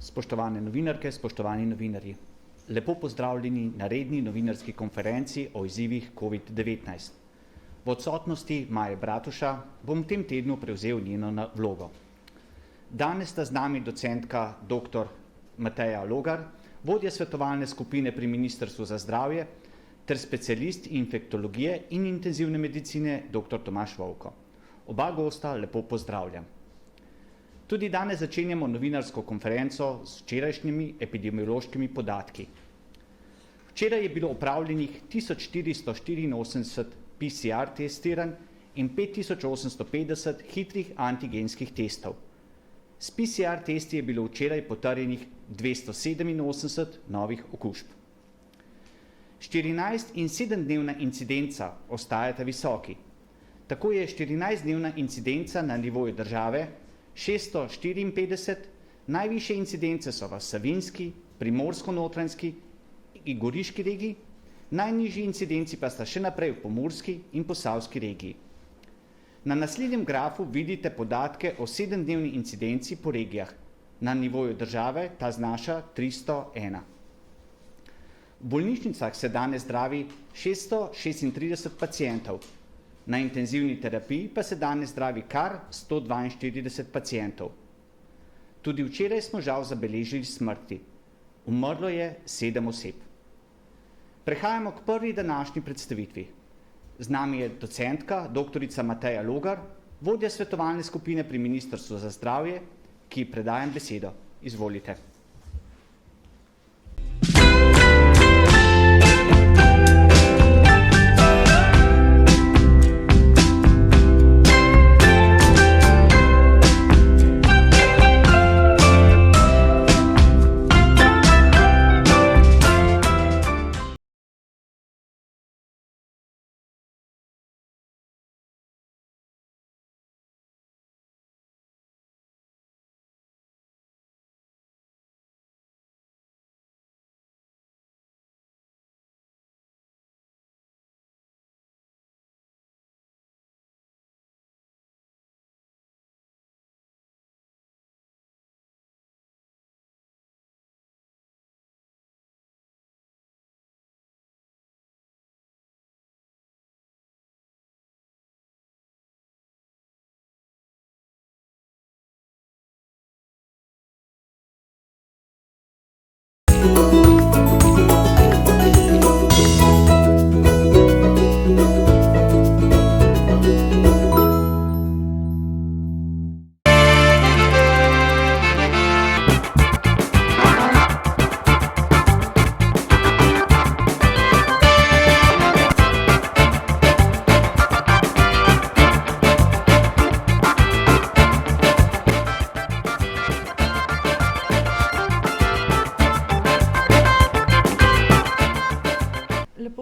Spoštovane novinarke, spoštovani novinarji. Lepo pozdravljeni na redni novinarski konferenci o izzivih COVID-19. V odsotnosti Maje Bratuša bom v tem tednu prevzel njeno vlogo. Danes sta z nami docentka dr. Mateja Logar, vodja svetovalne skupine pri Ministrstvu za zdravje, ter specialist infektologije in intenzivne medicine dr. Tomaž Vovko. Oba gosta lepo pozdravljam. Tudi danes začenjamo novinarsko konferenco s včerajšnjimi epidemiološkimi podatki. Včeraj je bilo opravljenih 1484 PCR testiranj in 5850 hitrih antigenskih testov. S PCR testi je bilo včeraj potrjenih 287 novih okužb. 14- in 7-dnevna incidenca ostajata visoki. Tako je 14-dnevna incidenca na nivoju države 654, najvišje incidence so v Savinjski, Primorsko-notranjski in Goriški regiji, najnižji incidenci pa sta še naprej v Pomurski in Posavski regiji. Na naslednjem grafu vidite podatke o 7-dnevni incidenci po regijah. Na nivoju države ta znaša 301. V bolnišnicah se danes zdravi 636 pacientov, na intenzivni terapiji pa se danes zdravi kar 142 pacientov. Tudi včeraj smo žal zabeležili smrti. Umrlo je 7 oseb. Prehajamo k prvi današnji predstavitvi. Z nami je docentka dr. Mateja Logar, vodja svetovalne skupine pri Ministrstvu za zdravje, ki predajam besedo. Izvolite.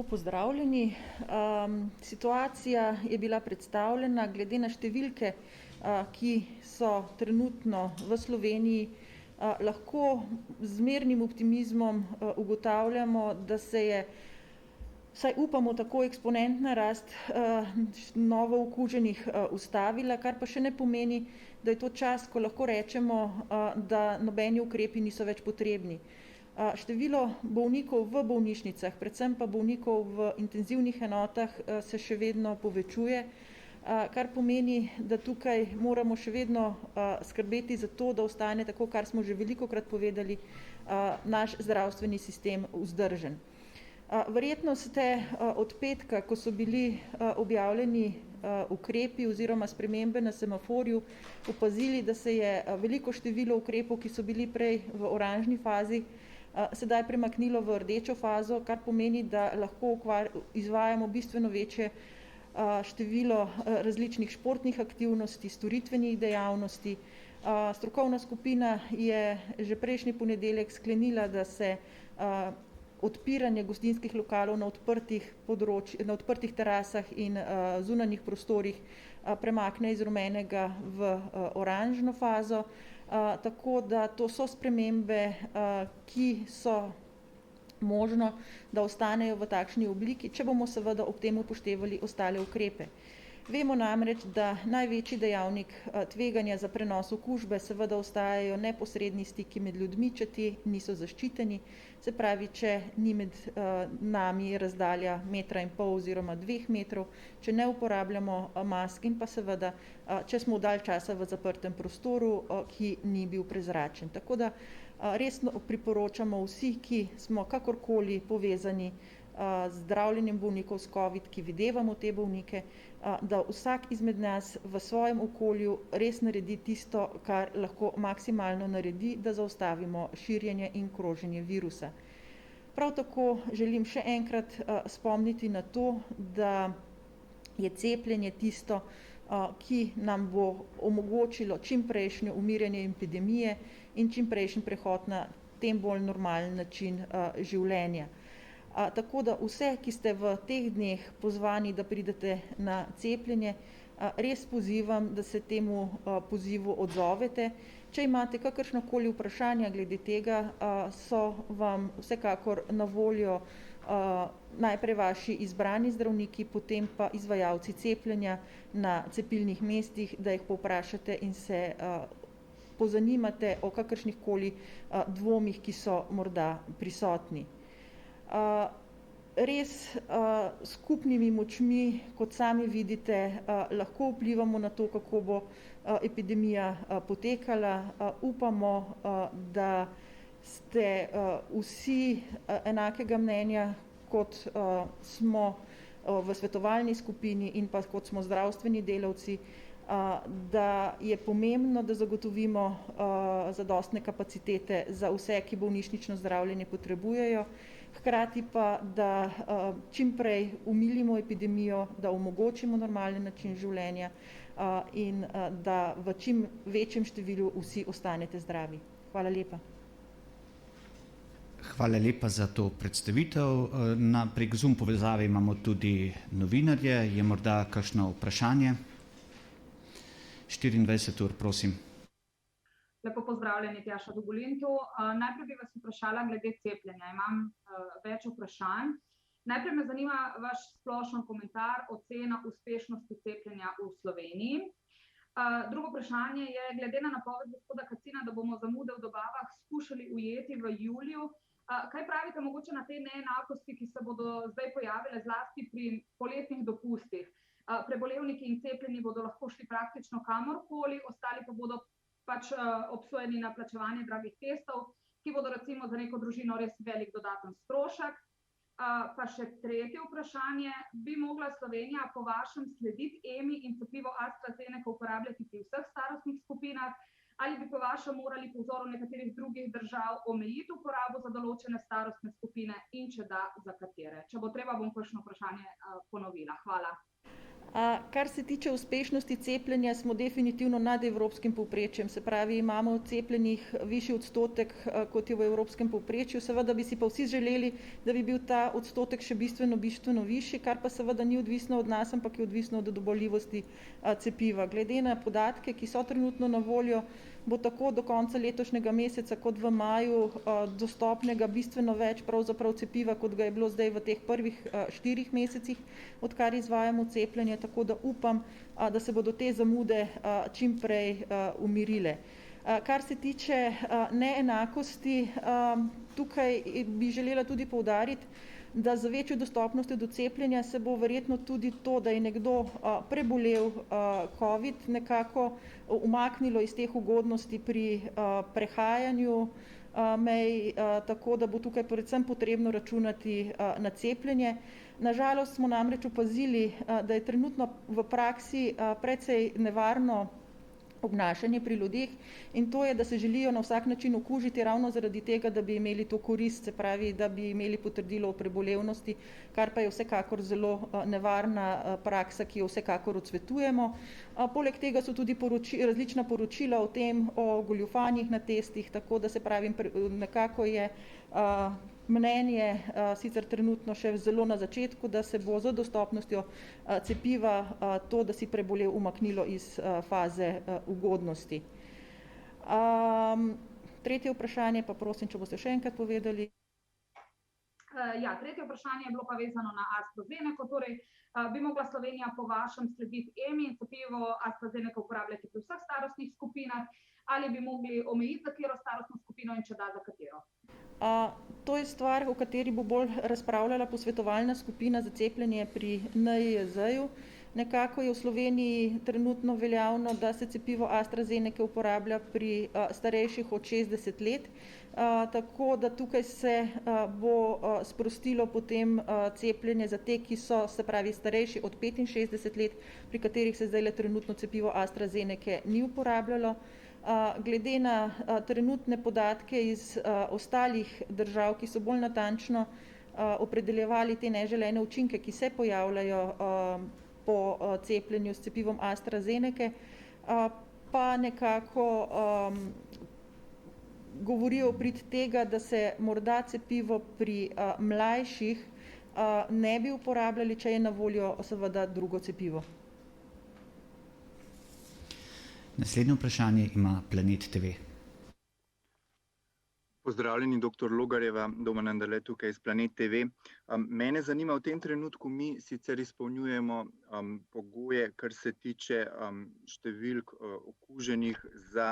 Pozdravljeni. Situacija je bila predstavljena glede na številke, ki so trenutno v Sloveniji. Lahko z zmernim optimizmom ugotavljamo, da se je, vsaj upamo, tako eksponentna rast novo okuženih ustavila, kar pa še ne pomeni, da je to čas, ko lahko rečemo, da nobeni ukrepi niso več potrebni. Število bolnikov v bolnišnicah, predvsem pa bolnikov v intenzivnih enotah, se še vedno povečuje, kar pomeni, da tukaj moramo še vedno skrbeti za to, da ostane tako, kar smo že velikokrat povedali, naš zdravstveni sistem vzdržen. Verjetno ste od petka, ko so bili objavljeni ukrepi oziroma spremembe na semaforju, opazili, da se je veliko število ukrepov, ki so bili prej v oranžni fazi, sedaj premaknilo v rdečo fazo, kar pomeni, da lahko izvajamo bistveno večje število različnih športnih aktivnosti, storitvenih dejavnosti. Strokovna skupina je že prejšnji ponedeljek sklenila, da se odpiranje gostinskih lokalov na odprtih terasah in zunanjih prostorih premakne iz rumenega v oranžno fazo. Tako da to so spremembe, ki so možno, da ostanejo v takšni obliki, če bomo seveda ob tem upoštevali ostale ukrepe. Vemo namreč, da največji dejavnik tveganja za prenos okužbe seveda ostajajo neposredni stiki med ljudmi, če ti niso zaščiteni. Se pravi, če ni med nami razdalja 1,5 oziroma 2 metrov, če ne uporabljamo mask in pa seveda, če smo dalj časa v zaprtem prostoru, ki ni bil prezračen. Tako da resno priporočamo vsi, ki smo kakorkoli povezani z zdravljenjem bolnikov s COVID, ki videvamo te bolnike, da vsak izmed nas v svojem okolju res naredi tisto, kar lahko maksimalno naredi, da zaustavimo širjenje in kroženje virusa. Prav tako želim še enkrat spomniti na to, da je cepljenje tisto, ki nam bo omogočilo čimprejšnje umirjanje epidemije in čimprejšnji prehod na tem bolj normalen način življenja. Tako da vse, ki ste v teh dneh pozvani, da pridete na cepljenje, res pozivam, da se temu pozivu odzovete. Če imate kakršnokoli vprašanja glede tega, so vam vsekakor na voljo najprej vaši izbrani zdravniki, potem pa izvajalci cepljenja na cepilnih mestih, da jih povprašate in se pozanimate o kakršnihkoli dvomih, ki so morda prisotni. Res skupnimi močmi, kot sami vidite, lahko vplivamo na to, kako bo epidemija potekala. Upamo, da ste vsi enakega mnenja, kot smo v svetovalni skupini in pa kot smo zdravstveni delavci, da je pomembno, da zagotovimo zadostne kapacitete za vse, ki bolnišnično zdravljenje potrebujejo, hkrati pa, da čimprej umilimo epidemijo, da omogočimo normalen način življenja in da v čim večjem številu vsi ostanete zdravi. Hvala lepa. Hvala lepa za to predstavitev. Prek Zoom povezave imamo tudi novinarje. Je morda kakšno vprašanje? 24 ur, prosim. Lepo pozdravljeni, Tjaša Dugolin tu. Najprej bi vas vprašala glede cepljenja. Imam več vprašanj. Najprej me zanima vaš splošen komentar, ocena uspešnosti cepljenja v Sloveniji. Drugo vprašanje je, glede na napoved gospoda Kacina, da bomo zamude v dobavah skušali ujeti v juliju. Kaj pravite mogoče na te neenakosti, ki se bodo zdaj pojavile zlasti pri poletnih dopustih? Prebolevniki in cepljeni bodo lahko šli praktično kamorkoli, ostali pa bodo pač obsojeni na plačevanje dragih testov, ki bodo recimo za neko družino res velik dodaten strošek. Pa še tretje vprašanje, bi mogla Slovenija po vašem slediti EMI in cepivo AstraZeneca uporabljati pri vseh starostnih skupinah, ali bi po vašem morali po vzoru nekaterih drugih držav omejiti uporabo za določene starostne skupine in če da, za katere? Če bo treba, bom kakšno vprašanje ponovila. Hvala. Kar se tiče uspešnosti cepljenja, smo definitivno nad evropskim povprečjem. Se pravi, imamo cepljenih višji odstotek, kot je v evropskem povprečju. Seveda bi si pa vsi želeli, da bi bil ta odstotek še bistveno višji, kar pa seveda ni odvisno od nas, ampak je odvisno od doboljivosti cepiva. Glede na podatke, ki so trenutno na voljo, bo tako do konca letošnjega meseca kot v maju dostopnega bistveno več pravzaprav cepiva, kot ga je bilo zdaj v teh prvih 4 mesecih, odkar izvajamo cepljenje, tako da upam, da se bodo te zamude čim prej umirile. Kar se tiče neenakosti, tukaj bi želela tudi poudariti, da z večjo dostopnostjo do cepljenja se bo verjetno tudi to, da je nekdo prebolel COVID, nekako umaknilo iz teh ugodnosti pri prehajanju mej, tako da bo tukaj predvsem potrebno računati na cepljenje. Na žalost smo namreč opazili, da je trenutno v praksi precej nevarno obnašanje pri ljudeh in to je, da se želijo na vsak način okužiti ravno zaradi tega, da bi imeli to korist, se pravi, da bi imeli potrdilo o prebolevnosti, kar pa je vsekakor zelo nevarna praksa, ki jo vsekakor odsvetujemo. Poleg tega so tudi različna poročila o tem, o goljufanjih na testih, tako da se pravi, nekako je mnenje sicer trenutno še zelo na začetku, da se bo z dostopnostjo cepiva to, da si prebolel, umaknilo iz faze ugodnosti. Tretje vprašanje pa prosim, če boste še enkrat povedali. Ja, tretje vprašanje je bilo pa vezano na AstraZeneco. Torej, bi mogla Slovenija po vašem slediti EMI in cepivo AstraZeneca uporabljati pri vseh starostnih skupinah, ali bi mogli omejiti za katero starostno skupino in če da, za katero? To je stvar, o kateri bo bolj razpravljala posvetovalna skupina za cepljenje pri NIJZ-ju. Nekako je v Sloveniji trenutno veljavno, da se cepivo AstraZeneca uporablja pri starejših od 60 let, tako da tukaj se bo sprostilo potem cepljenje za te, ki so, se pravi, starejši od 65 let, pri katerih se zdajle trenutno cepivo AstraZeneca ni uporabljalo. Glede na trenutne podatke iz ostalih držav, ki so bolj natančno opredeljevali te neželene učinke, ki se pojavljajo po cepljenju s cepivom AstraZeneca, pa nekako govorijo v prid tega, da se morda cepivo pri mlajših ne bi uporabljali, če je na voljo seveda drugo cepivo. Naslednje vprašanje ima Planet TV. Pozdravljeni, dr. Logarjeva, Domen Andrle tukaj iz Planet TV. Mene zanima, v tem trenutku mi sicer izpolnjujemo pogoje, kar se tiče številk okuženih za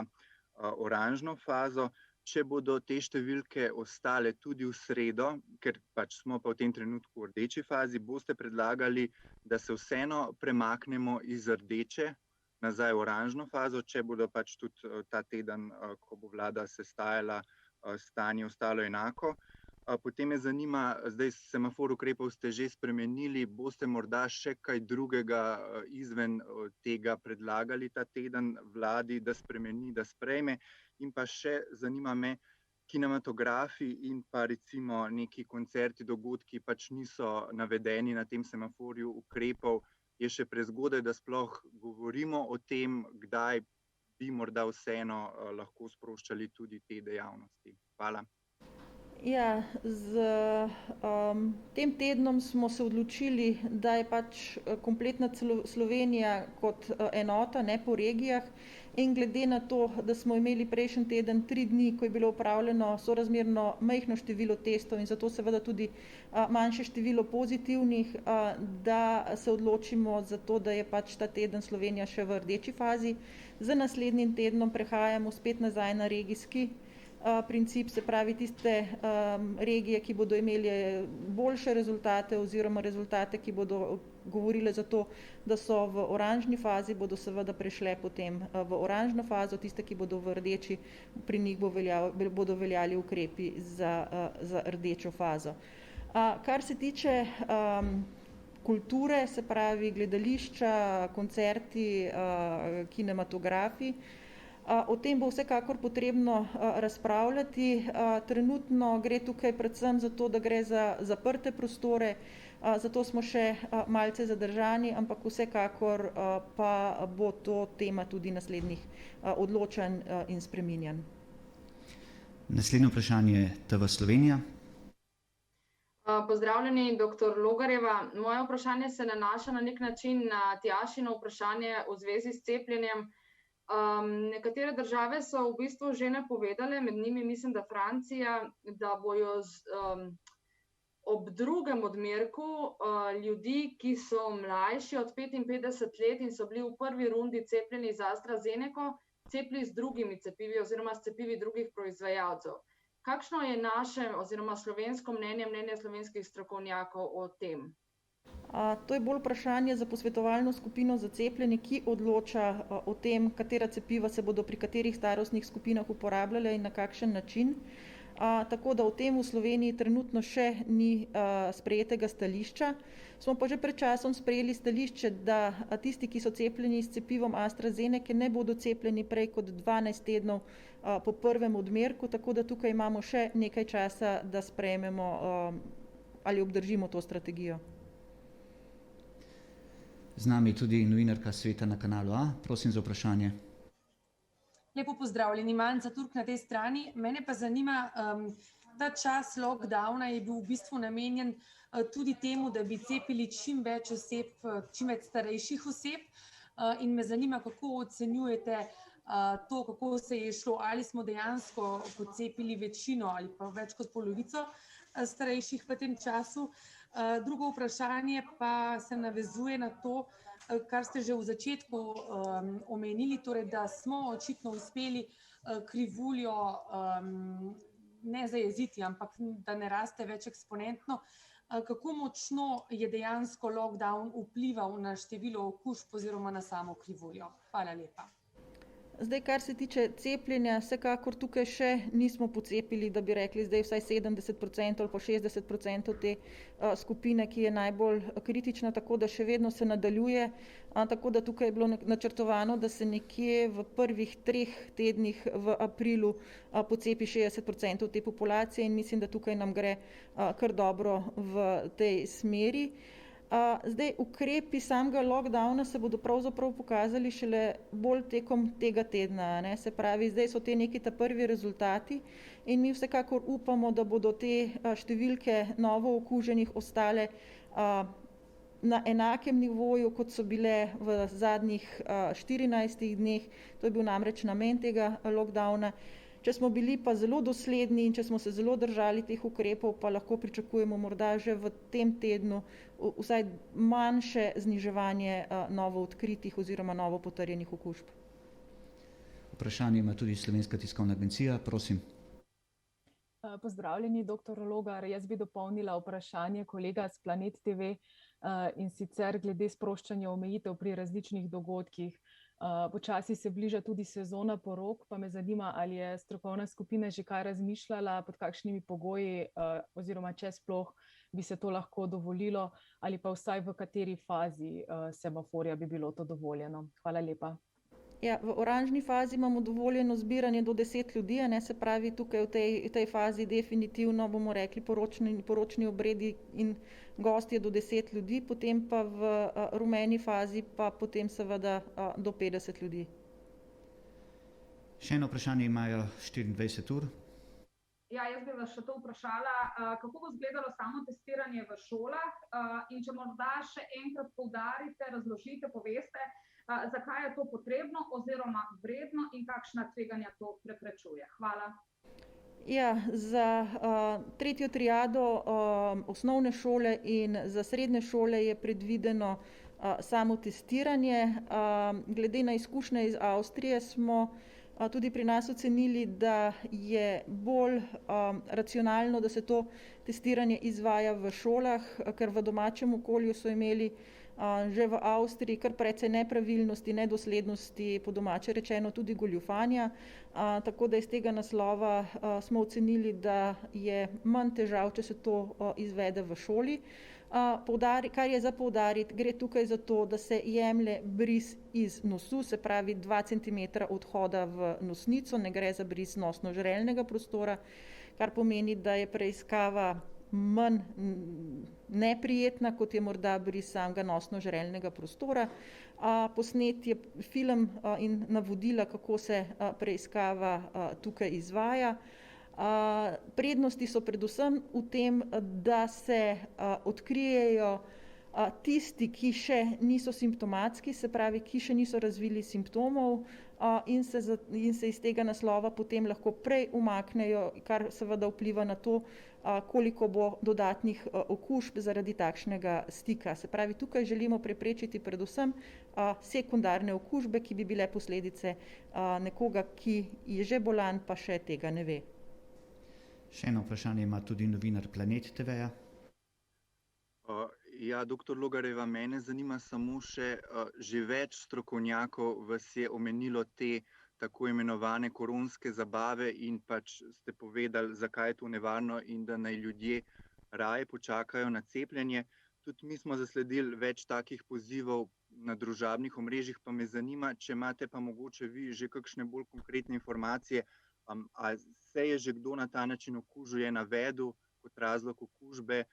oranžno fazo. Če bodo te številke ostale tudi v sredo, ker pač smo pa v tem trenutku v rdeči fazi, boste predlagali, da se vseeno premaknemo iz rdeče nazaj v oranžno fazo, če bodo pač tudi ta teden, ko bo vlada sestajala, stanje ostalo enako. Potem me zanima, zdaj semafor ukrepov ste že spremenili, boste morda še kaj drugega izven tega predlagali ta teden vladi, da spremeni, da sprejme? In pa še zanima me, kinematografi in pa recimo neki koncerti, dogodki pač niso navedeni na tem semaforju ukrepov. Je še prezgodaj, da sploh govorimo o tem, kdaj bi morda vseeno lahko sproščali tudi te dejavnosti. Hvala. Ja, tem tednom smo se odločili, da je pač kompletna Slovenija kot enota, ne po regijah, in glede na to, da smo imeli prejšnji teden 3 dni, ko je bilo opravljeno sorazmerno majhno število testov in zato seveda tudi manjše število pozitivnih, da se odločimo za to, da je pač ta teden Slovenija še v rdeči fazi. Z naslednjim tednom prehajamo spet nazaj na regijski princip, se pravi tiste regije, ki bodo imeli boljše rezultate oziroma rezultate, ki bodo govorile za to, da so v oranžni fazi, bodo seveda prešle potem v oranžno fazo, tiste, ki bodo v rdeči, pri njih bodo veljali ukrepi za rdečo fazo. Kar se tiče kulture, se pravi gledališča, koncerti, kinematografi, o tem bo vsekakor potrebno razpravljati. Trenutno gre tukaj predvsem za to, da gre za zaprte prostore, zato smo še malce zadržani, ampak vsekakor pa bo to tema tudi naslednjih odločanj in spreminjanj. Naslednje vprašanje je TV Slovenija. Pozdravljeni, dr. Logarjeva. Moje vprašanje se nanaša na nek način na Tjašino vprašanje v zvezi s cepljenjem. Nekatere države so v bistvu že napovedale, med njimi mislim, da Francija, da bojo ob drugem odmerku ljudi, ki so mlajši od 55 let in so bili v prvi rundi cepljeni z AstraZeneco, cepili z drugimi cepivi oziroma s cepivi drugih proizvajalcev. Kakšno je naše oziroma slovensko mnenje, mnenje slovenskih strokovnjakov o tem? To je bolj vprašanje za posvetovalno skupino za cepljenje, ki odloča o tem, katera cepiva se bodo pri katerih starostnih skupinah uporabljala in na kakšen način. Tako da o tem v Sloveniji trenutno še ni sprejetega stališča. Smo pa že pred časom sprejeli stališče, da tisti, ki so cepljeni s cepivom AstraZeneca, ne bodo cepljeni prej kot 12 tednov po prvem odmerku, tako da tukaj imamo še nekaj časa, da sprejmemo ali obdržimo to strategijo. Z nami tudi novinarka Sveta na Kanalu A. Prosim za vprašanje. Lepo pozdravljeni, Manca Turk na tej strani. Mene pa zanima, ta čas lockdowna je bil v bistvu namenjen tudi temu, da bi cepili čim več oseb, čim več starejših oseb. In me zanima, kako ocenjujete to, kako se je šlo, ali smo dejansko pocepili večino ali pa več kot polovico starejših v tem času. Drugo vprašanje pa se navezuje na to, kar ste že v začetku omenili, torej da smo očitno uspeli krivuljo ne zajeziti, ampak da ne raste več eksponentno. Kako močno je dejansko lockdown vplival na število okužb oziroma na samo krivuljo? Hvala lepa. Zdaj, kar se tiče cepljenja, vsekakor tukaj še nismo pocepili, da bi rekli zdaj vsaj 70% ali pa 60% te skupine, ki je najbolj kritična, tako da še vedno se nadaljuje. Tako da tukaj je bilo načrtovano, da se nekje v prvih 3 tednih v aprilu pocepi 60% te populacije in mislim, da tukaj nam gre kar dobro v tej smeri. Zdaj, ukrepi samega lockdowna se bodo pravzaprav pokazali šele bolj tekom tega tedna, ne? Se pravi, zdaj so te neki ta prvi rezultati in mi vsekakor upamo, da bodo te številke novo okuženih ostale na enakem nivoju, kot so bile v zadnjih 14 dneh. To je bil namreč namen tega lockdowna. Če smo bili pa zelo dosledni in če smo se zelo držali teh ukrepov, pa lahko pričakujemo morda že v tem tednu vsaj manjše zniževanje novo odkritih oziroma novo potrjenih okužb. Vprašanje ima tudi Slovenska tiskovna agencija, prosim. Pozdravljeni, dr. Logar. Jaz bi dopolnila vprašanje kolega s Planet TV in sicer glede sproščanja omejitev pri različnih dogodkih. Počasi se bliža tudi sezona porok, pa me zanima, ali je strokovna skupina že kaj razmišljala, pod kakšnimi pogoji oziroma če sploh bi se to lahko dovolilo, ali pa vsaj v kateri fazi semaforja bi bilo to dovoljeno. Hvala lepa. Ja, v oranžni fazi imamo dovoljeno zbiranje do 10 ljudi, ne, se pravi tukaj v tej fazi definitivno bomo rekli poročni obredi in gostje do 10 ljudi, potem pa v rumeni fazi pa potem seveda do 50 ljudi. Še eno vprašanje imajo 24 ur. Ja, jaz bi vas še to vprašala, kako bo izgledalo samo testiranje v šolah in če morda še enkrat poudarite, razložite, poveste, zakaj je to potrebno oziroma vredno in kakšna tveganja to preprečuje. Hvala. Ja, za tretjo triado osnovne šole in za srednje šole je predvideno samo testiranje. Glede na izkušnje iz Avstrije smo tudi pri nas ocenili, da je bolj racionalno, da se to testiranje izvaja v šolah, ker v domačem okolju so imeli že v Avstriji kar precej nepravilnosti, nedoslednosti, po domače rečeno tudi goljufanja, tako da iz tega naslova smo ocenili, da je manj težav, če se to izvede v šoli. Kar je za poudariti, gre tukaj za to, da se jemlje bris iz nosu, se pravi 2 cm odhoda v nosnico, ne gre za bris nosno-žrelnega prostora, kar pomeni, da je preiskava manj neprijetna, kot je morda bris samega nosno-žrelnega prostora. Posnet je film in navodila, kako se preiskava tukaj izvaja. Prednosti so predvsem v tem, da se odkrijejo tisti, ki še niso simptomatski, se pravi, ki še niso razvili simptomov in se iz tega naslova potem lahko prej umaknejo, kar seveda vpliva na to, koliko bo dodatnih okužb zaradi takšnega stika. Se pravi, tukaj želimo preprečiti predvsem sekundarne okužbe, ki bi bile posledice nekoga, ki je že bolan, pa še tega ne ve. Še eno vprašanje ima tudi novinar Planet TV-ja. Ja, dr. Logarjeva, mene zanima samo še, že več strokovnjakov vas je omenilo te tako imenovane koronske zabave in pač ste povedali, zakaj je to nevarno in da naj ljudje raje počakajo na cepljenje. Tudi mi smo zasledili več takih pozivov na družabnih omrežjih, pa me zanima, če imate pa mogoče vi že kakšne bolj konkretne informacije, ali se je že kdo na ta način okužil, je navedel kot razlog okužbe,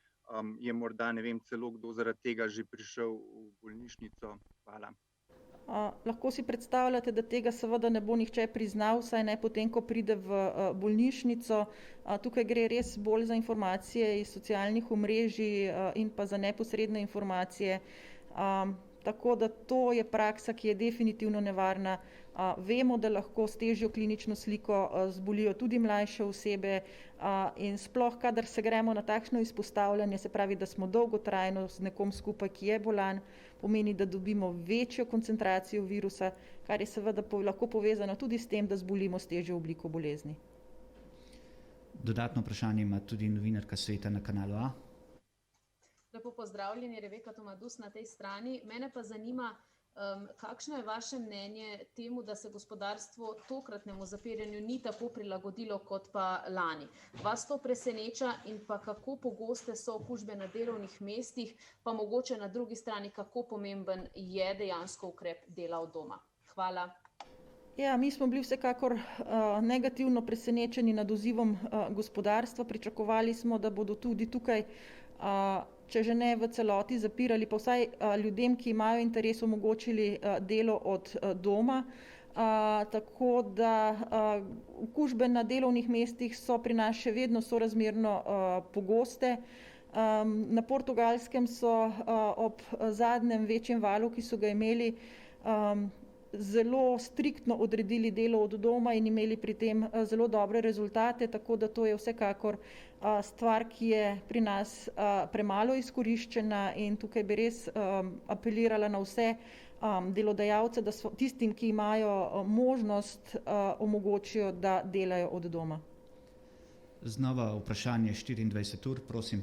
je morda, ne vem, celo kdo zaradi tega že prišel v bolnišnico? Hvala. Lahko si predstavljate, da tega seveda ne bo nihče priznal, saj ne potem, ko pride v bolnišnico. Tukaj gre res bolj za informacije iz socialnih omrežij in pa za neposredne informacije. Tako da to je praksa, ki je definitivno nevarna. Vemo, da lahko s težjo klinično sliko zbolijo tudi mlajše osebe in sploh, kadar se gremo na takšno izpostavljanje, se pravi, da smo dolgotrajno z nekom skupaj, ki je bolan, pomeni, da dobimo večjo koncentracijo virusa, kar je seveda lahko povezano tudi s tem, da zbolimo s težjo obliko bolezni. Dodatno vprašanje ima tudi novinarka Sveta na kanalu A. Lepo pozdravljeni, Rebeka Tomadus na tej strani. Mene pa zanima, kakšno je vaše mnenje temu, da se gospodarstvo tokratnemu zapiranju ni tako prilagodilo kot pa lani? Vas to preseneča in pa kako pogoste so okužbe na delovnih mestih, pa mogoče na drugi strani, kako pomemben je dejansko ukrep dela od doma? Hvala. Ja, mi smo bili vsekakor negativno presenečeni nad odzivom gospodarstva. Pričakovali smo, da bodo tudi tukaj, če že ne v celoti zapirali, pa vsaj ljudem, ki imajo interes, omogočili delo od doma. Tako da okužbe na delovnih mestih so pri nas še vedno sorazmerno pogoste. Na Portugalskem so ob zadnjem večjem valu, ki so ga imeli, zelo striktno odredili delo od doma in imeli pri tem zelo dobre rezultate, tako da to je vsekakor stvar, ki je pri nas premalo izkoriščena in tukaj bi res apelirala na vse delodajalce, da so tistim, ki imajo možnost, omogočijo, da delajo od doma. Znova vprašanje 24 ur, prosim.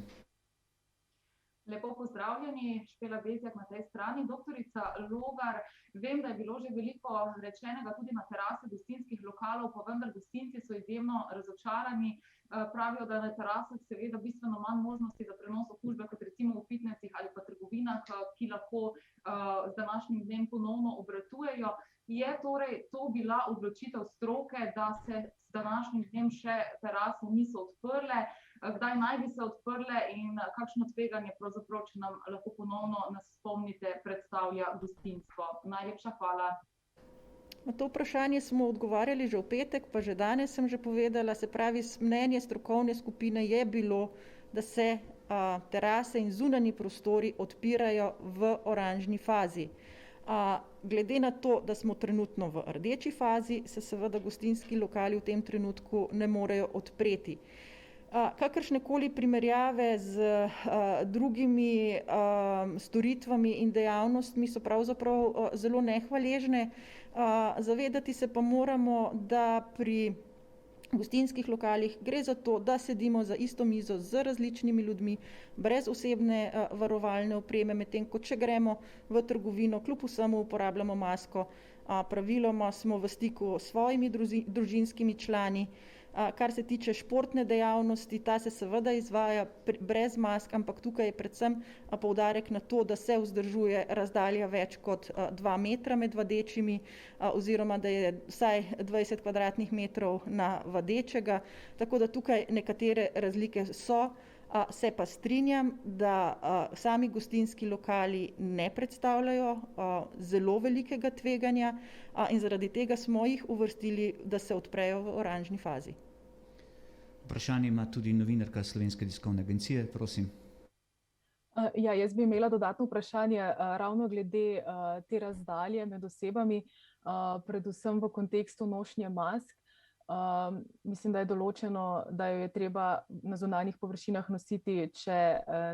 Lepo pozdravljeni, Špela Bezjak na tej strani. Doktorica Logar, vem, da je bilo že veliko rečenega tudi na terase gostinskih lokalov, pa vendar gostinci so izjemno razočarani. Pravijo, da na terasah seveda bistveno manj možnosti za prenos okužbe, kot recimo v fitnesih ali pa trgovinah, ki lahko z današnjim dnem ponovno obratujejo. Je torej to bila odločitev stroke, da se z današnjim dnem še terase niso odprle? Kdaj naj bi se odprle in kakšno tveganje pravzaprav, če nam lahko ponovno nas spomnite, predstavlja gostinstvo? Najlepša hvala. Na to vprašanje smo odgovarjali že v petek, pa že danes sem že povedala, se pravi, mnenje strokovne skupine je bilo, da se terase in zunanji prostori odpirajo v oranžni fazi. Glede na to, da smo trenutno v rdeči fazi, se seveda gostinski lokali v tem trenutku ne morejo odpreti. Kakršnekoli primerjave z drugimi storitvami in dejavnostmi so pravzaprav zelo nehvaležne. Zavedati se pa moramo, da pri gostinskih lokalih gre za to, da sedimo za isto mizo z različnimi ljudmi, brez osebne varovalne opreme, medtem ko če gremo v trgovino, kljub vsemu uporabljamo masko, praviloma smo v stiku s svojimi družinskimi člani. Kar se tiče športne dejavnosti, ta se seveda izvaja brez mask, ampak tukaj je predvsem poudarek na to, da se vzdržuje razdalja več kot 2 metra med vadečimi, oziroma da je vsaj 20 kvadratnih metrov na vadečega, tako da tukaj nekatere razlike so. Se pa strinjam, da sami gostinski lokali ne predstavljajo zelo velikega tveganja in zaradi tega smo jih uvrstili, da se odprejo v oranžni fazi. Vprašanje ima tudi novinarka Slovenske tiskovne agencije, prosim. Ja, jaz bi imela dodatno vprašanje ravno glede te razdalje med osebami, predvsem v kontekstu nošnje mask. Mislim, da je določeno, da jo je treba na zunanjih površinah nositi, če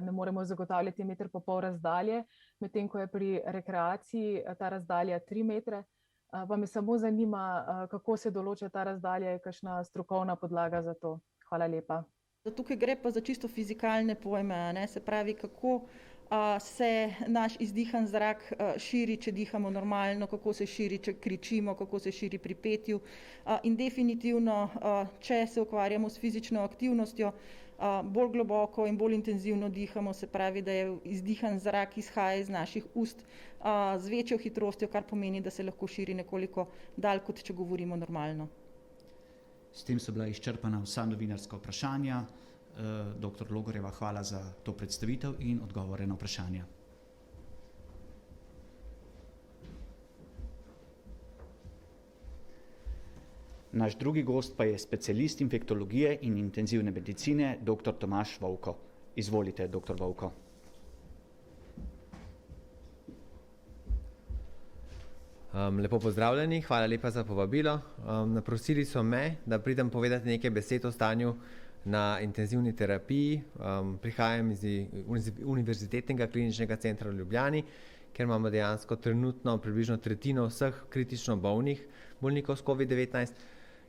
ne moremo zagotavljati 1,5 metra razdalje, medtem ko je pri rekreaciji ta razdalja 3 metre. Pa me samo zanima, kako se določa ta razdalja, je kakšna strokovna podlaga za to. Hvala lepa. Tukaj gre pa za čisto fizikalne pojme, ne? Se pravi, kako se naš izdihan zrak širi, če dihamo normalno, kako se širi, če kričimo, kako se širi pri petju. In definitivno, če se ukvarjamo s fizično aktivnostjo, bolj globoko in bolj intenzivno dihamo, se pravi, da je izdihan zrak izhaja iz naših ust z večjo hitrostjo, kar pomeni, da se lahko širi nekoliko dalj, kot če govorimo normalno. S tem so bila izčrpana vsa novinarska vprašanja. Dr. Logarjeva, hvala za to predstavitev in odgovore na vprašanja. Naš drugi gost pa je specialist infektologije in intenzivne medicine, dr. Tomaž Vovko. Izvolite, dr. Vovko. Lepo pozdravljeni, hvala lepa za povabilo. Naprosili so me, da pridem povedati nekaj besed o stanju na intenzivni terapiji. Prihajam iz Univerzitetnega kliničnega centra v Ljubljani, kjer imamo dejansko trenutno približno tretjino vseh kritično bolnikov s COVID-19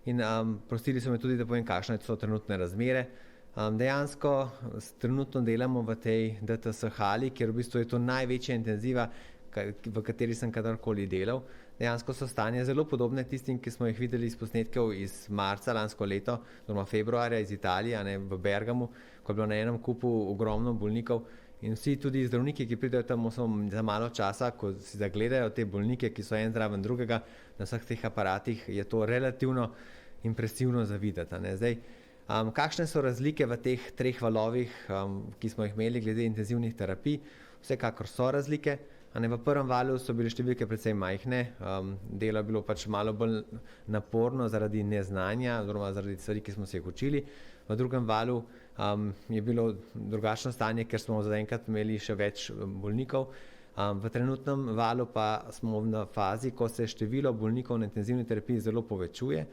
in prosili so me tudi, da povem, kakšne so trenutne razmere. Dejansko trenutno delamo v tej DTS hali, kjer v bistvu je to največja intenziva, v kateri sem kadarkoli delal. Dejansko so stanje zelo podobne tistim, ki smo jih videli iz posnetkov iz marca lansko leto, oziroma februarja iz Italije, v Bergamu, ko je bilo na enem kupu ogromno bolnikov. In vsi tudi zdravniki, ki pridejo tam za malo časa, ko si zagledajo te bolnike, ki so en zraven drugega na vseh teh aparatih, je to relativno impresivno za videti. Zdaj, kakšne so razlike v teh treh valovih, ki smo jih imeli glede intenzivnih terapij? Vsekakor so razlike. V prvem valu so bile številke precej majhne, delo je bilo pač malo bolj naporno zaradi neznanja oziroma zaradi stvari, ki smo se jih učili. V drugem valu je bilo drugačno stanje, ker smo zaenkrat imeli še več bolnikov. V trenutnem valu pa smo na fazi, ko se število bolnikov na intenzivni terapiji zelo povečuje,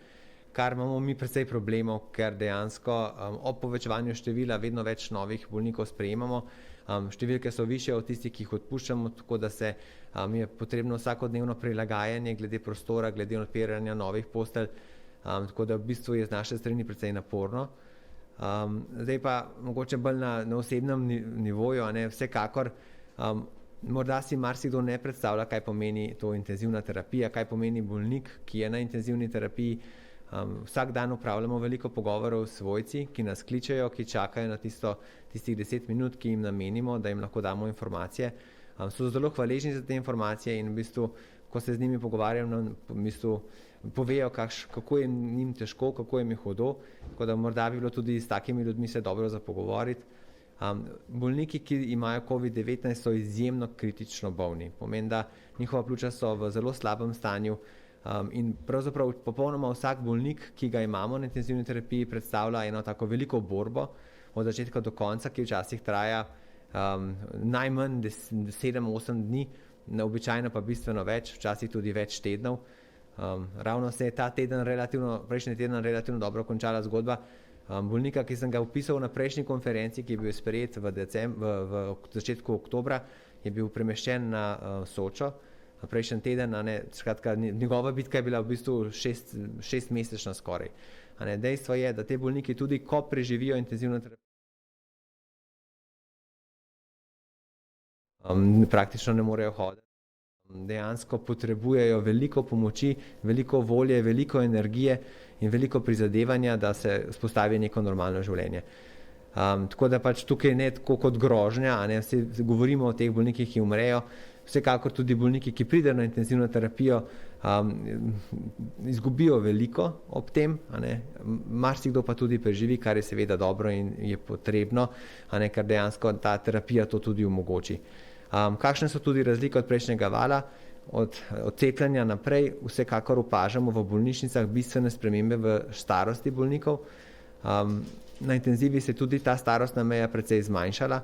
kar imamo mi precej problemov, ker dejansko ob povečevanju števila vedno več novih bolnikov sprejemamo. Številke so višje od tistih, ki jih odpuščamo, tako da se je potrebno vsakodnevno prilagajanje glede prostora, glede odpiranja novih postelj, tako da v bistvu je z naše strani precej naporno. Zdaj pa mogoče bolj na osebnem nivoju, vsekakor morda si marsikdo ne predstavlja, kaj pomeni to intenzivna terapija, kaj pomeni bolnik, ki je na intenzivni terapiji. Vsak dan upravljamo veliko pogovorov s svojci, ki nas kličejo, ki čakajo na tistih 10 minut, ki jim namenimo, da jim lahko damo informacije. So zelo hvaležni za te informacije in v bistvu, ko se z njimi pogovarjam, v bistvu povejo, kako je njim težko, kako jim je hudo, tako da morda bi bilo tudi s takimi ljudmi se dobro za pogovoriti. Bolniki, ki imajo COVID-19, so izjemno kritično bolni. Pomeni, da njihova pljuča so v zelo slabem stanju, in pravzaprav popolnoma vsak bolnik, ki ga imamo na intenzivni terapiji, predstavlja eno tako veliko borbo od začetka do konca, ki včasih traja najmanj 7-8 dni, običajno pa bistveno več, včasih tudi več tednov. Ravno se je prejšnji teden relativno dobro končala zgodba bolnika, ki sem ga opisal na prejšnji konferenci, ki je bil sprejet v začetku oktobra, je bil premeščen na Sočo. Prejšnji teden, skratka, njegova bitka je bila v bistvu 6-mesečna skoraj. Dejstvo je, da te bolniki tudi, ko preživijo intenzivno terapijo, praktično ne morejo hoditi. Dejansko potrebujejo veliko pomoči, veliko volje, veliko energije in veliko prizadevanja, da se vzpostavi neko normalno življenje. Tako da pač tukaj ne tako kot grožnja, vsi govorimo o teh bolnikih, ki umrejo, vsekakor tudi bolniki, ki pridejo na intenzivno terapijo, izgubijo veliko ob tem, marsikdo pa tudi preživi, kar je seveda dobro in je potrebno, ker dejansko ta terapija to tudi omogoči. Kakšne so tudi razlike od prejšnjega vala? Od cepljenja naprej vsekakor opažamo v bolnišnicah bistvene spremembe v starosti bolnikov. Na intenzivi se tudi ta starostna meja precej zmanjšala,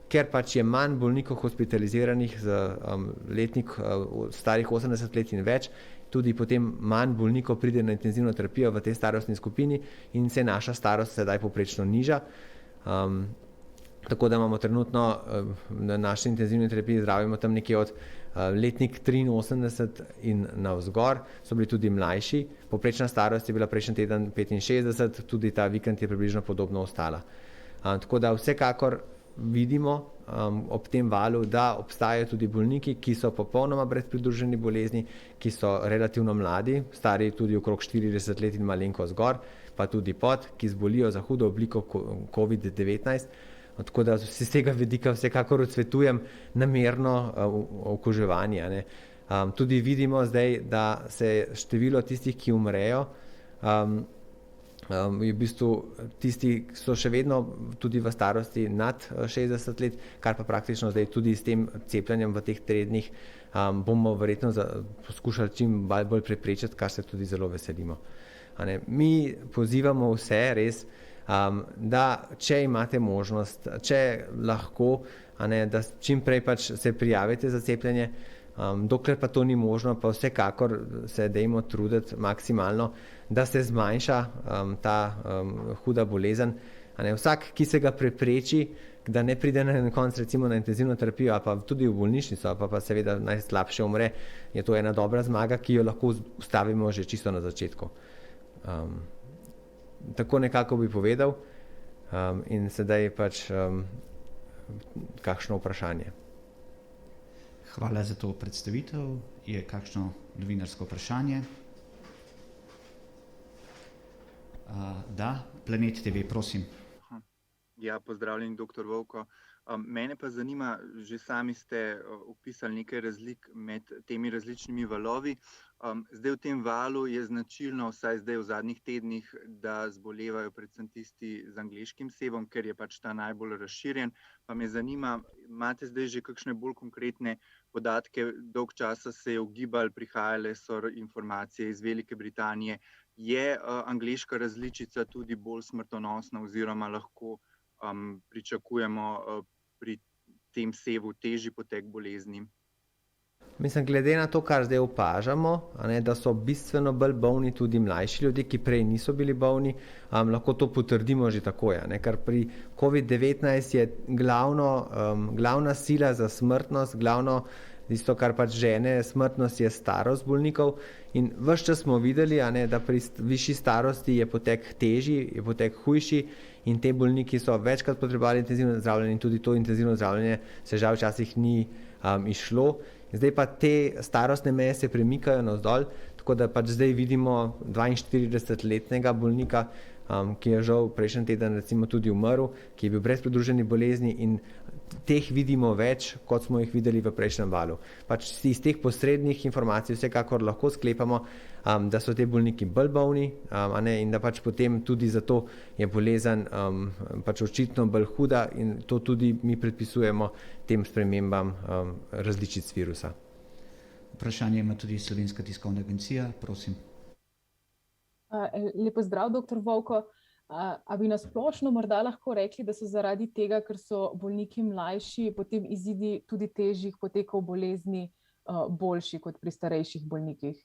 ker pač je manj bolnikov hospitaliziranih z letnik starih 80 let in več, tudi potem manj bolnikov pride na intenzivno terapijo v tej starostni skupini in se naša starost sedaj povprečno niža. Tako da imamo trenutno na naši intenzivni terapiji zdravimo tam nekje od letnik 83 in navzgor, so bili tudi mlajši. Povprečna starost je bila prejšnji teden 65, tudi ta vikend je približno podobno ostala. Tako da vsekakor vidimo ob tem valu, da obstajajo tudi bolniki, ki so popolnoma brez pridruženi bolezni, ki so relativno mladi, stari tudi okrog 40 let in malenkost gor, pa tudi pod, ki zbolijo za hudo obliko COVID-19. Tako da z tega vidika vsekakor odsvetujem namerno okuževanje. Tudi vidimo zdaj, da se število tistih, ki umrejo, v bistvu tisti so še vedno tudi v starosti nad 60 let, kar pa praktično zdaj tudi s tem cepljenjem v teh tednih bomo verjetno poskušali čim bolj preprečiti, kar se tudi zelo veselimo. Mi pozivamo vse res, da če imate možnost, če lahko, da čim prej pač se prijavite za cepljenje, Dokler pa to ni možno, pa vsekakor se dajmo truditi maksimalno, da se zmanjša ta huda bolezen. Vsak, ki se ga prepreči, da ne pride na konec recimo na intenzivno terapijo ali pa tudi v bolnišnico, pa seveda najslabše umre, je to ena dobra zmaga, ki jo lahko ustavimo že čisto na začetku. Tako nekako bi povedal in sedaj pač kakšno vprašanje. Hvala za to predstavitev. Je kakšno novinarsko vprašanje? Da, Planet TV, prosim. Ja, pozdravljeni, dr. Vovko. Mene pa zanima, že sami ste opisali nekaj razlik med temi različnimi valovi. Zdaj v tem valu je značilno, vsaj zdaj v zadnjih tednih, da zbolevajo predvsem tisti z angleškim sevom, ker je pač ta najbolj razširjen. Pa me zanima, imate zdaj že kakšne bolj konkretne podatke? Dolg časa se je ugibalo, prihajale so informacije iz Velike Britanije. Je angleška različica tudi bolj smrtonosna oziroma lahko pričakujemo pri tem sevu težji potek bolezni? Mislim, glede na to, kar zdaj opažamo, da so bistveno bolj bolni tudi mlajši ljudje, ki prej niso bili bolni, lahko to potrdimo že takoj. Ker pri COVID-19 je glavna sila za smrtnost, tisto, kar pač žene smrtnost, je starost bolnikov in ves čas smo videli, da pri višji starosti je potek težji, je potek hujši in te bolniki so večkrat potrebovali intenzivno zdravljenje in tudi to intenzivno zdravljenje se žal včasih ni išlo. Zdaj pa te starostne meje se premikajo navzdol, tako da pač zdaj vidimo 42-letnega bolnika, ki je žal prejšnji teden recimo tudi umrl, ki je bil brez pridružene bolezni in teh vidimo več, kot smo jih videli v prejšnjem valu. Pač iz teh posrednih informacij vsekakor lahko sklepamo, da so te bolniki bolj bolni in da pač potem tudi zato je bolezen pač očitno bolj huda in to tudi mi predpisujemo tem spremembam različic virusa. Vprašanje ima tudi Slovenska tiskovna agencija, prosim. Lep pozdrav, dr. Vovko. A bi nasplošno morda lahko rekli, da so zaradi tega, ker so bolniki mlajši, potem izidi tudi težjih potekov bolezni boljši kot pri starejših bolnikih?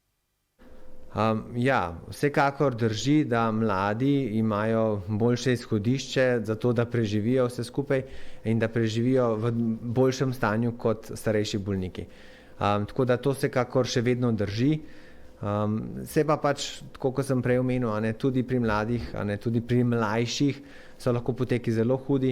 Ja, vsekakor drži, da mladi imajo boljše izhodišče za to, da preživijo vse skupaj in da preživijo v boljšem stanju kot starejši bolniki. Tako da to vsekakor še vedno drži. Se pa pač, tako kot sem prej omenil, tudi pri mladih, tudi pri mlajših so lahko poteki zelo hudi,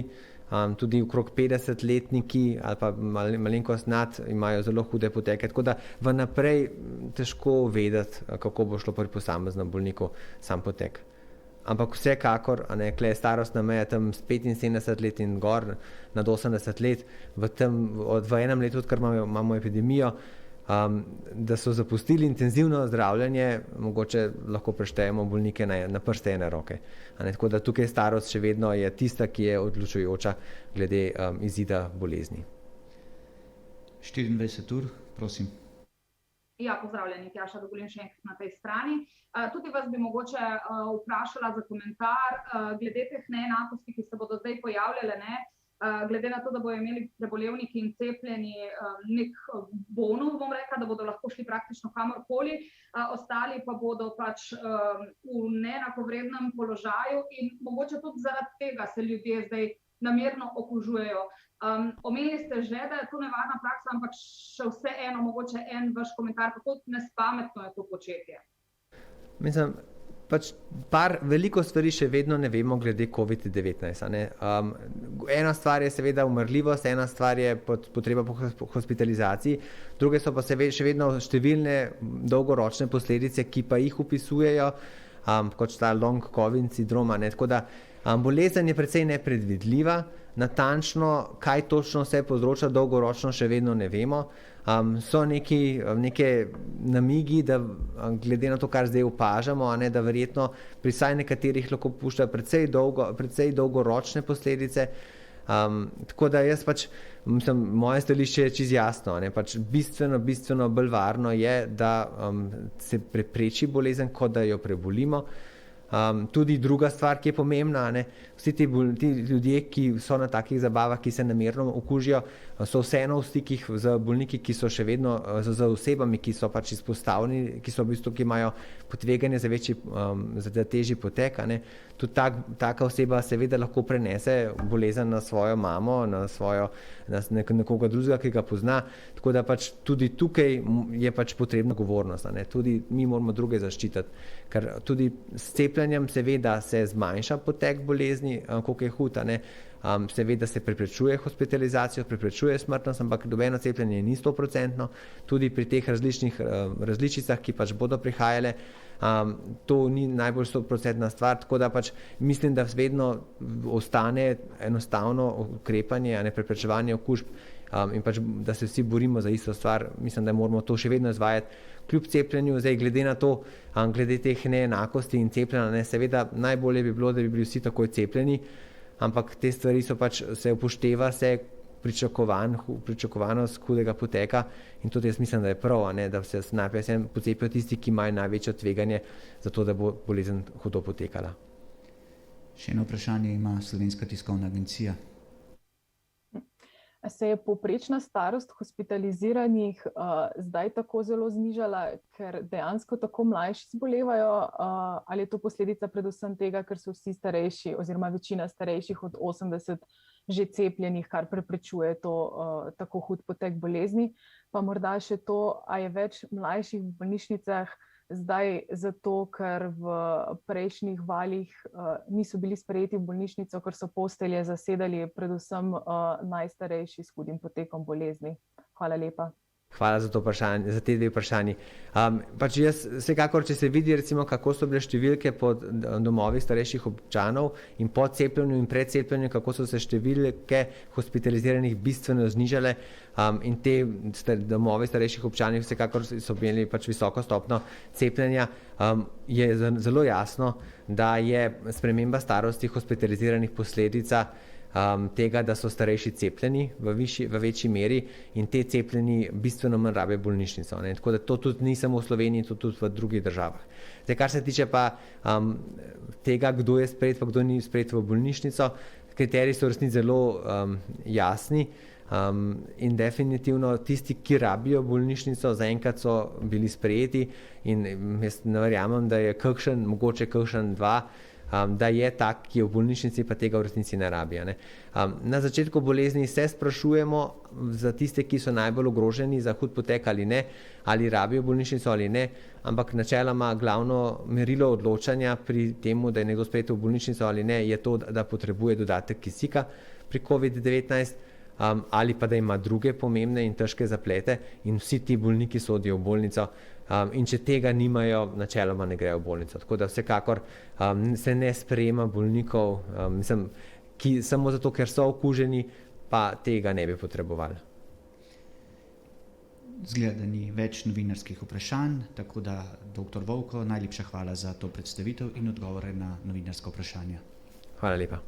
tudi okrog 50-letniki ali pa malenkost nad imajo zelo hude poteke, tako da vnaprej težko vedeti, kako bo šlo pri posameznem bolniku sam potek. Ampak vsekakor, kle je starostna meja tam z 75 let in gor nad 80 let, v enem letu, odkar imamo epidemijo, da so zapustili intenzivno zdravljenje, mogoče lahko preštejemo bolnike na prste ene roke. Tako da tukaj starost še vedno je tista, ki je odločujoča glede izida bolezni. 24 ur, prosim. Ja, pozdravljeni, Tjaša Dogolin še enkrat na tej strani. Tudi vas bi mogoče vprašala za komentar glede teh neenakosti, ki se bodo zdaj pojavljale, glede na to, da bodo imeli prebolevniki in cepljeni nek bonus, bom rekla, da bodo lahko šli praktično kamorkoli, ostali pa bodo pač v neenakovrednem položaju in mogoče tudi zaradi tega se ljudje zdaj namerno okužujejo. Omenili ste že, da je to nevarna praksa, ampak še vseeno mogoče en vaš komentar, kako nespametno je to početje. Mislim, pač veliko stvari še vedno ne vemo glede COVID-19. Ena stvar je seveda umrljivost, ena stvar je potreba po hospitalizaciji, druge so pa še vedno številne dolgoročne posledice, ki pa jih upisujejo, kot ta long COVID sindrom. Tako da bolezen je precej nepredvidljiva, natančno, kaj točno vse povzroča dolgoročno, še vedno ne vemo. So neke namigi, da glede na to, kar zdaj opažamo, da verjetno pri vsaj nekaterih lahko pušča precej dolgoročne posledice. Tako da jaz pač, moje stališče je čisto jasno, pač bistveno bolj varno je, da se prepreči bolezen, kot da jo prebolimo. Tudi druga stvar, ki je pomembna, ne, vsi ti ljudje, ki so na takih zabavah, ki se namerno okužijo, so vseeno v stikih z bolniki, ki so še vedno z osebami, ki so pač izpostavljeni, ki so v bistvu, ki imajo potveganje za težji potek. Ne. Tudi taka oseba seveda lahko prenese bolezen na svojo mamo, na nekoga drugega, ki ga pozna. Tako da pač tudi tukaj je pač potrebna odgovornost. Ne. Tudi mi moramo druge zaščititi, ker tudi s cepljenjem seveda se zmanjša potek bolezni, koliko je huda. Seveda se preprečuje hospitalizacijo, preprečuje smrtnost, ampak nobeno cepljenje ni 100%. Tudi pri teh različicah, ki pač bodo prihajale, to ni najbolj 100% stvar, tako da pač mislim, da vedno ostane enostavno ukrepanje, a ne preprečevanje okužb in pač, da se vsi borimo za isto stvar. Mislim, da moramo to še vedno izvajati kljub cepljenju. Zdaj, glede na to, glede teh neenakosti in cepljenja, seveda najbolje bi bilo, da bi bili vsi takoj cepljeni, ampak te stvari so pač, se upošteva pričakovanost hudega poteka in tudi jaz mislim, da je prav, da se najprej pocepijo tisti, ki imajo največje tveganje za to, da bo bolezen hudo potekala. Še eno vprašanje ima Slovenska tiskovna agencija. Se je povprečna starost hospitaliziranih zdaj tako zelo znižala, ker dejansko tako mlajši zbolevajo, ali je to posledica predvsem tega, ker so vsi starejši oziroma večina starejših od 80 že cepljenih, kar preprečuje to tako hud potek bolezni. Pa morda še to, a je več mlajših v bolnišnicah zdaj zato, ker v prejšnjih valih niso bili sprejeti v bolnišnico, ker so postelje zasedali predvsem najstarejši s hudim potekom bolezni. Hvala lepa. Hvala za to vprašanje, za te dve vprašanji. Pač jaz vsekakor, če se vidi, recimo, kako so bile številke po domovih starejših občanov in po cepljenju in pred cepljenjem, kako so se številke hospitaliziranih bistveno znižale in te domove starejših občanov vsekakor so imeli pač visoko stopnjo cepljenja, je zelo jasno, da je sprememba starosti hospitaliziranih posledica tega, da so starejši cepljeni v večji meri in te cepljeni bistveno manj rabe bolnišnico. Tako da to tudi ni samo v Sloveniji, to tudi v drugih državah. Zdaj, kar se tiče pa tega, kdo je sprejet pa kdo ni sprejet v bolnišnico, kriteriji so v resnici zelo jasni in definitivno tisti, ki rabijo bolnišnico, zaenkrat so bili sprejeti in jaz ne verjamem, da je mogoče kakšen dva, da je tak, ki je v bolnišnici, pa tega v resnici ne rabijo. Na začetku bolezni se sprašujemo za tiste, ki so najbolj ogroženi za hud potek ali ne, ali rabijo bolnišnico ali ne, ampak načeloma glavno merilo odločanja pri temu, da je nekdo sprejet v bolnišnico ali ne, je to, da potrebuje dodatek kisika pri COVID-19 ali pa da ima druge pomembne in težke zaplete in vsi ti bolniki sodijo v bolnico. In če tega nimajo, načeloma ne grejo v bolnico. Tako da vsekakor se ne sprejema bolnikov, ki samo zato, ker so okuženi, pa tega ne bi potrebovali. Zgleda, da ni več novinarskih vprašanj, tako da, dr. Vovko, najlepša hvala za to predstavitev in odgovore na novinarska vprašanja. Hvala lepa.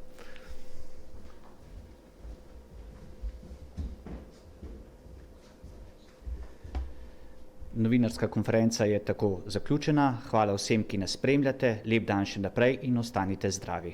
Novinarska konferenca je tako zaključena. Hvala vsem, ki nas spremljate. Lep dan še naprej in ostanite zdravi.